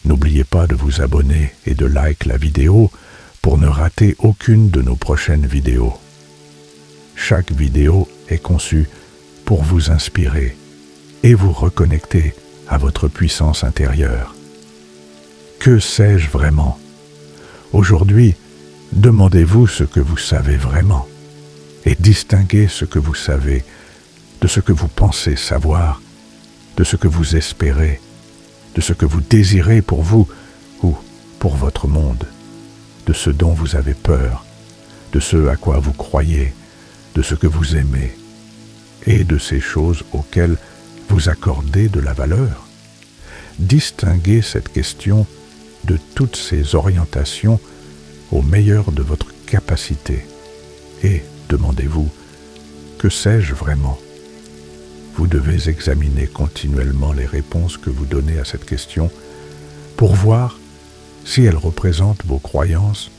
N'oubliez pas de vous abonner et de like la vidéo pour ne rater aucune de nos prochaines vidéos. Chaque vidéo est conçue pour vous inspirer et vous reconnecter à votre puissance intérieure. Que sais-je vraiment? Aujourd'hui, demandez-vous ce que vous savez vraiment et distinguez ce que vous savez de ce que vous pensez savoir, de ce que vous espérez, de ce que vous désirez pour vous ou pour votre monde, de ce dont vous avez peur, de ce à quoi vous croyez, de ce que vous aimez, et de ces choses auxquelles vous accordez de la valeur. Distinguez cette question de toutes ces orientations au meilleur de votre capacité et demandez-vous, que sais-je vraiment? Vous devez examiner continuellement les réponses que vous donnez à cette question pour voir si elles représentent vos croyances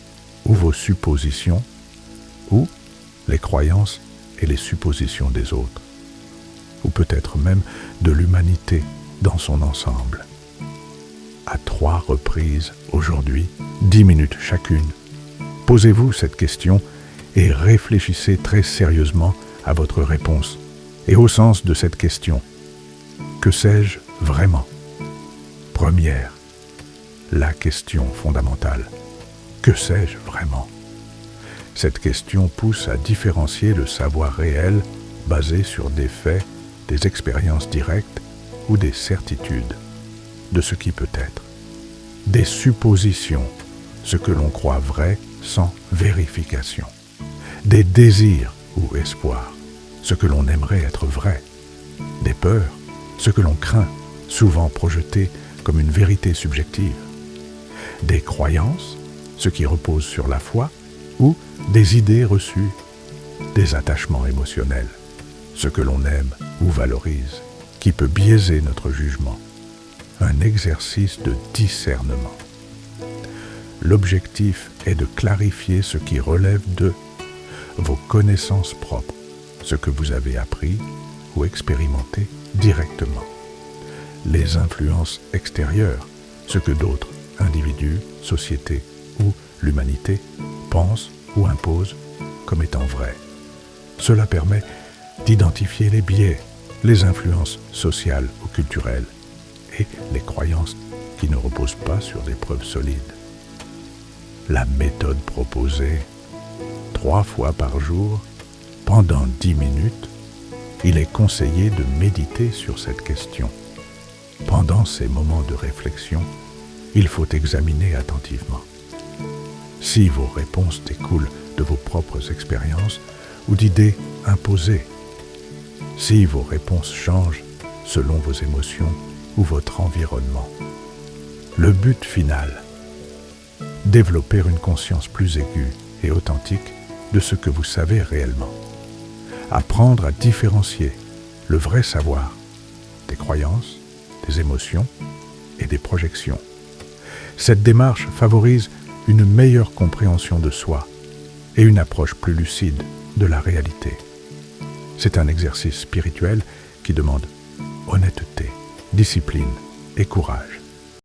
ou vos suppositions, ou les croyances et les suppositions des autres, ou peut-être même de l'humanité dans son ensemble. À 3 reprises aujourd'hui, 10 minutes chacune, posez-vous cette question et réfléchissez très sérieusement à votre réponse et au sens de cette question. Que sais-je vraiment? Première, la question fondamentale. Que sais-je vraiment? Cette question pousse à différencier le savoir réel basé sur des faits, des expériences directes ou des certitudes de ce qui peut être. Des suppositions, ce que l'on croit vrai sans vérification. Des désirs ou espoirs, ce que l'on aimerait être vrai. Des peurs, ce que l'on craint, souvent projeté comme une vérité subjective. Des croyances, ce qui repose sur la foi, ou des idées reçues. Des attachements émotionnels, ce que l'on aime ou valorise, qui peut biaiser notre jugement. Un exercice de discernement. L'objectif est de clarifier ce qui relève de vos connaissances propres, ce que vous avez appris ou expérimenté directement. Les influences extérieures, ce que d'autres, individus, sociétés ou l'humanité, pensent ou imposent comme étant vrai. Cela permet d'identifier les biais, les influences sociales ou culturelles et les croyances qui ne reposent pas sur des preuves solides. La méthode proposée, 3 fois par jour, pendant 10 minutes, il est conseillé de méditer sur cette question. Pendant ces moments de réflexion, il faut examiner attentivement. Si vos réponses découlent de vos propres expériences ou d'idées imposées, si vos réponses changent selon vos émotions ou votre environnement. Le but final, développer une conscience plus aiguë et authentique de ce que vous savez réellement. Apprendre à différencier le vrai savoir des croyances, des émotions et des projections. Cette démarche favorise une meilleure compréhension de soi et une approche plus lucide de la réalité. C'est un exercice spirituel qui demande honnêteté, discipline et courage.